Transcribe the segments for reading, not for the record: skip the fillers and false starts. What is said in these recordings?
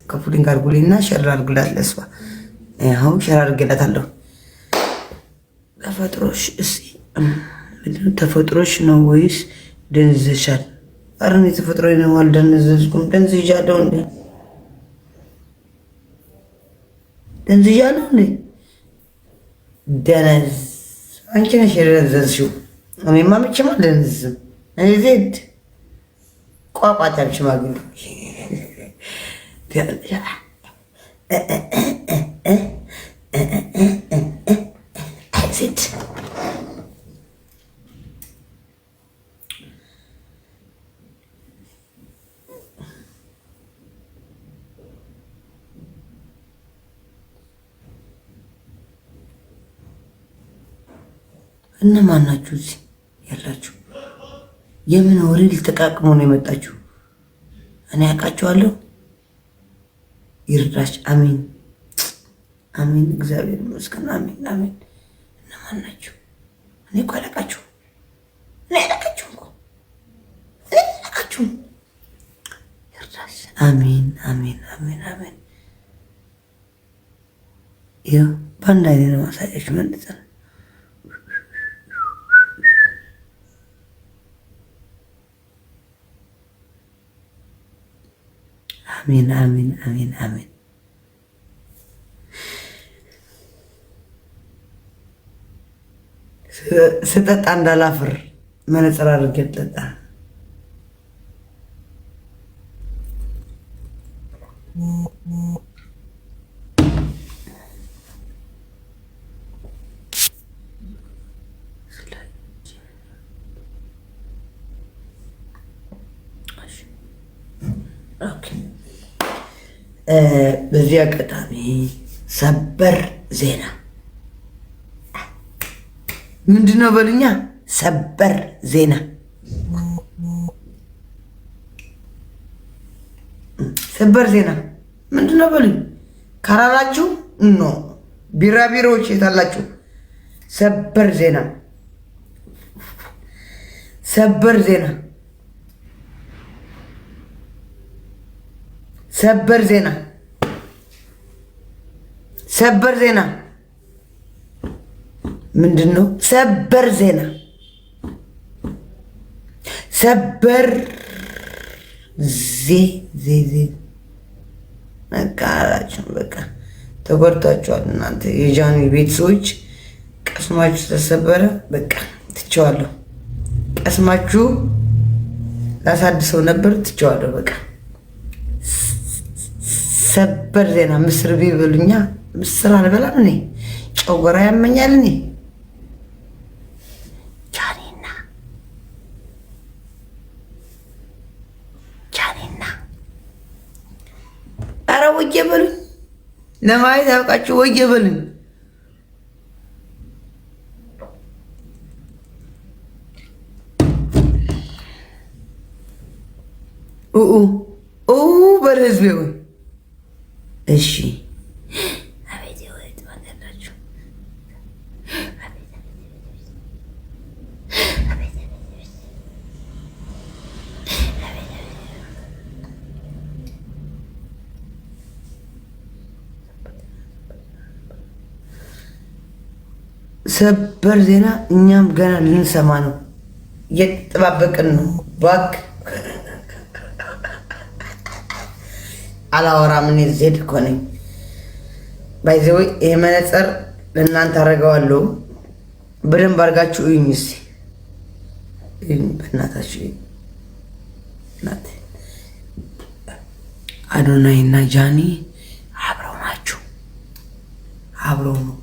ከፉሊንግ አድርጉልኝና ሸር አድርጉላት ለእሷ። አሁን ሸር አድርጌላታለሁ። ተፈጥሮሽ እስኪ ምንድነው? ተፈጥሮሽ ነው ወይስ ደንዝዘሻል? ኧረ እኔ ተፈጥሮዬ ነው፣ አልደነዘዝኩም። ደንዝዣለሁ እንዴ? ደንዝዣለሁ እንዴ? ደነዝ አንቺ ነሽ የደነዘዝሽው። እኔማ መቼም አልደነዝዝም። እኔ ዜድ ቋቋታም ሽማግሌ ዜድ እነማን ናችሁ እዚህ ያላችሁ? የምን ወሬ ልትጠቃቅሙ ነው የመጣችሁ? እኔ አውቃችኋለሁ። ይርዳሽ። አሜን አሜን። እግዚአብሔር ይመስገን። አሜን አሜን። እነማን ናችሁ? እኔ እኮ አላውቃችሁም። እኔ አላውቃችሁም እኮ እኔ አላውቃችሁም። ይርዳሽ። አሜን አሜን አሜን አሜን። ይኸው በአንድ አይነት ነው ማሳያችሁ መልሰን አሜን አሜን አሜን አሜን። ስጠጣ እንዳላፍር መነጽር አድርጌ ልጠጣ። በዚህ አጋጣሚ ሰበር ዜና ምንድነው በሉኛ? ሰበር ዜና ሰበር ዜና ምንድነው በሉኝ? ካራራችሁ ኖ ቢራቢሮዎች የታላችሁ? ሰበር ዜና ሰበር ዜና ሰበር ዜና ሰበር ዜና ምንድን ነው? ሰበር ዜና ሰበር ዜ ነቃላችሁ። በቃ ተጎድታችኋል እናንተ የጃኒ ቤተሰቦች። ቀስማችሁ ተሰበረ። በቃ ትቼዋለሁ። ቀስማችሁ ላሳድሰው ነበር፣ ትቼዋለሁ። በቃ ሰበር ዜና። ምስር ቢበሉኛ ምስር አልበላም እኔ፣ ጨጓራ ያመኛል እኔ። ጃኒና ኧረ ወየ በሉኝ፣ ለማየት ያውቃችሁ ወየ በሉኝ። በል ህዝቤ ወይ እሺ። አቤት ወይት ማለላችሁ ሰበር ዜና። እኛም ገና ልንሰማ ነው፣ እየተጠባበቅን ነው። ባክ አላወራም እኔ ዜድ እኮ ነኝ። ባይዘው ይሄ መነጽር ለእናንተ አደርገዋለሁ። በደንብ አድርጋችሁ እዩኝ እስኪ፣ በእናታችሁ እናቴ። አዶናይ እና ጃኒ አብረው ናችሁ፣ አብረው ነው።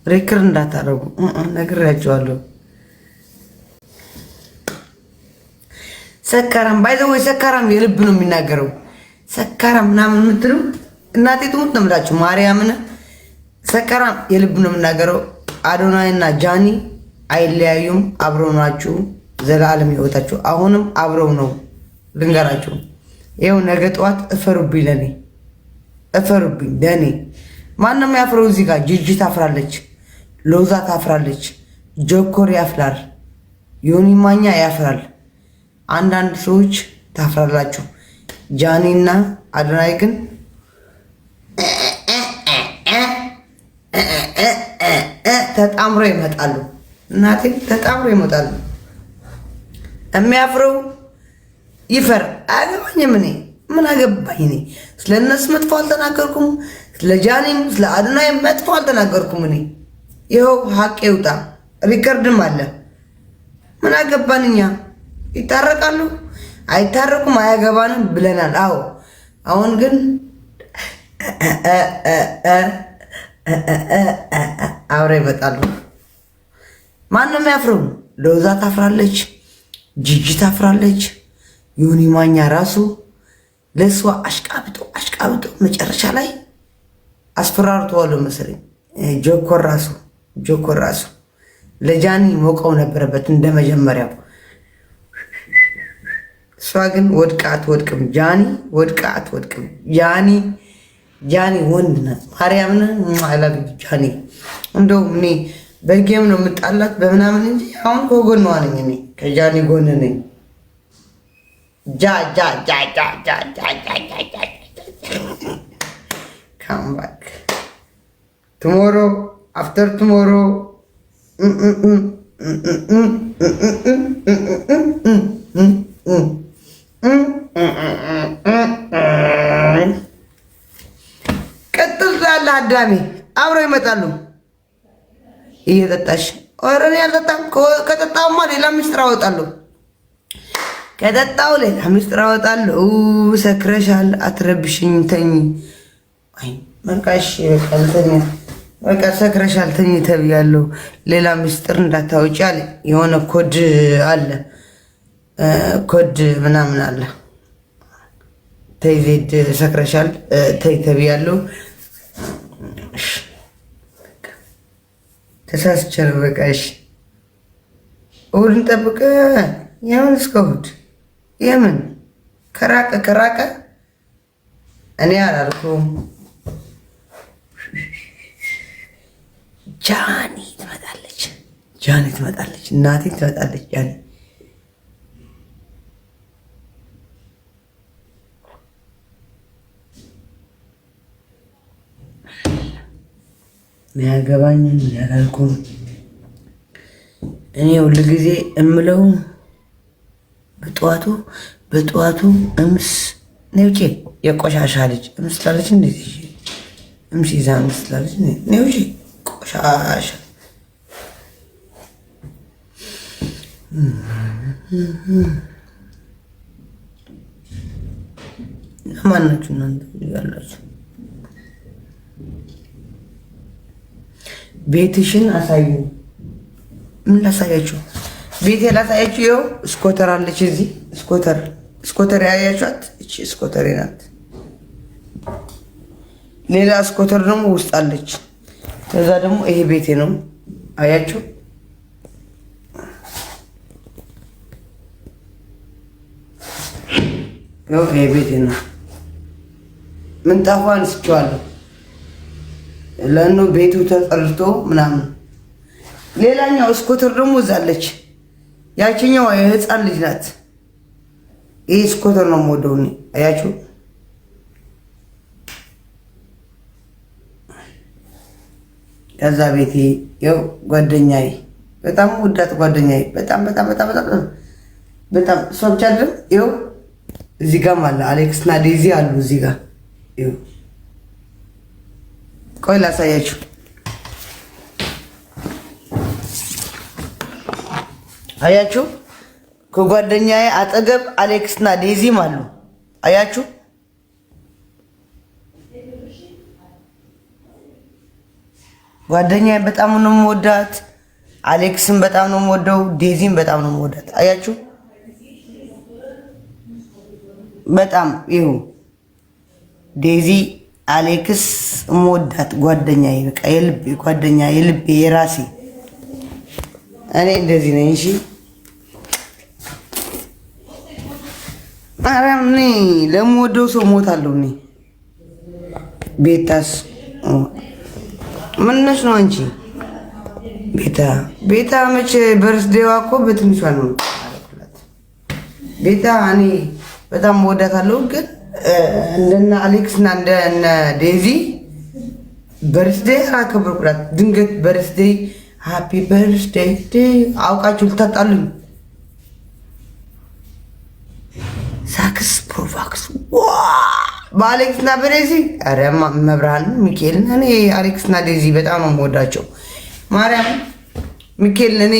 ሬክር እንዳታረጉ ነግሬያቸዋለሁ። ሰካራም ባይዘው ሰካራም የልብ ነው የሚናገረው። ሰካራም ምናምን የምትሉ እናቴ ትሙት ነው የምላችሁ ማርያምን። ሰካራም የልብ ነው የምናገረው። አዶናይ እና ጃኒ አይለያዩም፣ አብረው ናችሁ ዘላለም ህይወታችሁ። አሁንም አብረው ነው። ልንገራችሁ፣ ይኸው ነገ ጠዋት እፈሩብኝ፣ ለኔ እፈሩብኝ፣ ለኔ ማንም ያፍረው እዚህ ጋር ጂጂ ታፍራለች፣ ሎዛ ታፍራለች፣ ጆኮር ያፍራል፣ ዮኒ ማኛ ያፍራል። አንዳንድ ሰዎች ታፍራላችሁ። ጃኒና አዶናይ ግን ተጣምሮ ይመጣሉ። እናቴ ተጣምሮ ይመጣሉ። የሚያፍረው ይፈር። አያገባኝም። እኔ ምን አገባኝ? እኔ ስለ እነሱ መጥፎ አልተናገርኩም። ስለ ጃኒም ስለ አዶናይም መጥፎ አልተናገርኩም። እኔ ይኸው ሀቅ ይውጣ። ሪከርድም አለ። ምን አገባን እኛ? ይታረቃሉ አይታረቁም አያገባንም ብለናል። አዎ አሁን ግን አብረ ይመጣሉ። ማንም ያፍረው። ሎዛ ታፍራለች፣ ጂጂ ታፍራለች። ዮኒ ማኛ ራሱ ለእሷ አሽቃብጦ መጨረሻ ላይ አስፈራርተዋለሁ መሰለኝ። ጆኮር ራሱ ለጃኒ ሞቀው ነበረበት እንደ መጀመሪያው። እሷ ግን ወድቃ አትወድቅም። ጃኒ ወድቃ አትወድቅም። ጃኒ ወንድ ናት። ማርያምን አላግ ጃኒ እንደው እኔ በጌም ነው የምጣላት በምናምን እንጂ አሁን ከጎኗ ነኝ። እኔ ከጃኒ ጎን ነኝ። ካም ባክ ቱሞሮ አፍተር ቱሞሮ ቀጥል ላለ አዳሚ አብረው ይመጣሉ። እየጠጣሽ ወረኔ ያልጠጣም። ከጠጣውማ ሌላ ምስጢር አወጣለሁ። ከጠጣው ሌላ ምስጢር አወጣለሁ። ሰክረሻል፣ አትረብሽኝ፣ ተኝ። አይ በቃሽ፣ በቃ ሰክረሻል፣ ተኝ ተብያለሁ። ሌላ ምስጢር እንዳታወጪ አለ። የሆነ ኮድ አለ፣ ኮድ ምናምን አለ። ተይ ዜድ ሰክረሻል፣ ተይ ተብያለሁ። ተሳስቼ ነው። በቃ እሺ፣ እሑድን ጠብቀ። የምን እስከ እሑድ የምን ከራቀ እኔ አላልኩም። ጃኒ ትመጣለች፣ እናቴ ትመጣለች። ጃኒ ያገባኝም ያላልኩም። እኔ ሁል ጊዜ እምለው በጠዋቱ እምስ ነውጪ የቆሻሻ ልጅ እምስ ላለች እንደዚህ እምስ ይዛ እምስ ላለች ነውጪ ቆሻሻ ማናችሁ እናንተ ያላችሁ? ቤትሽን አሳዩ። ምን ላሳያችሁ? ቤቴ ላሳያችሁ። ይኸው ስኮተር አለች እዚህ። ስኮተር ያያችኋት? እቺ ስኮተር ናት። ሌላ ስኮተር ደግሞ ውስጥ አለች። ከዛ ደግሞ ይሄ ቤቴ ነው። አያችሁ? ይኸው ይሄ ቤቴ ነው። ምንጣፏን ስቼዋለሁ። ለእኑ ቤቱ ተጠርቶ ምናምን። ሌላኛው ስኮተር ደግሞ እዛለች። ያችኛዋ የህፃን ልጅ ናት። ይህ ስኮተር ነው የምወደው እኔ። አያችሁ? ከዛ ቤቴ ይኸው ጓደኛዬ፣ በጣም ወዳት ጓደኛዬ፣ በጣም እሷ ብቻ አይደለም። ይኸው እዚህ ጋርም አለ አሌክስ እና ዴዚ አሉ እዚህ ጋር። ይኸው ቆይ ላሳያችሁ። አያችሁ? ከጓደኛዬ አጠገብ አሌክስ እና ዴዚም አሉ። አያችሁ? ጓደኛዬ በጣም ነው የምወዳት። አሌክስም በጣም ነው የምወደው። ዴዚም በጣም ነው የምወዳት። አያችሁ? በጣም ይሁ ዴዚ አሌክስ እምወዳት ጓደኛዬ፣ በቃ የልቤ ጓደኛ፣ የልቤ የራሴ። እኔ እንደዚህ ነኝ። እሺ አራም ነኝ። ለምወደው ሰው ሞታለሁ እኔ። ቤታስ ምንነሽ ነው አንቺ? ቤታ መቼ በርስዴዋ እኮ በትንሿ ነው። ቤታ እኔ በጣም ወዳታለሁ፣ ግን እንደነ አሌክስ እና እንደነ ዴዚ በርስዴ አከብርኩላት። ድንገት በርስዴ ሃፒ በርስዴ አውቃችሁ ልታጣሉኝ። ሳክስ ፕሮቫክስ በአሌክስ እና በዴዚ ኧረ መብርሃን ሚካኤልን እኔ አሌክስ እና ዴዚ በጣም ነው የምወዳቸው። ማርያም ሚካኤልን እኔ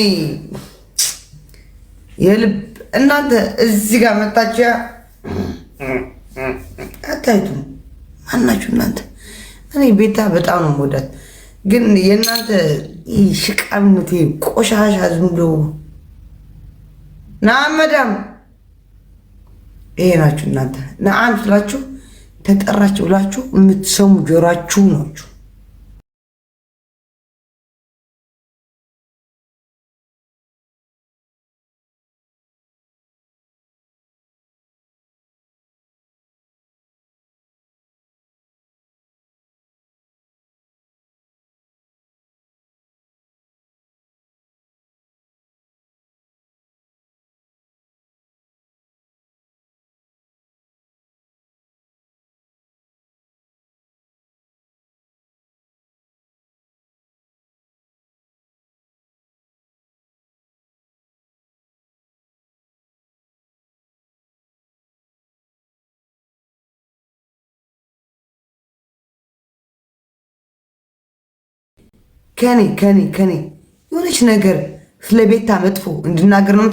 የልብ እናንተ እዚህ ጋር መጣችሁ አታይቱም። ማናችሁ እናንተ? እኔ ቤታ በጣም ነው የምወዳት፣ ግን የእናንተ ሽቃምነቴ ቆሻሻ ዝም ብሎ ናም መዳም ይሄ ናችሁ እናንተ። ነአም ስላችሁ ተጠራችሁ ብላችሁ የምትሰሙ ጆሯችሁ ናችሁ። ከኔ የሆነች ነገር ስለ ቤታ መጥፎ እንድናገር ነው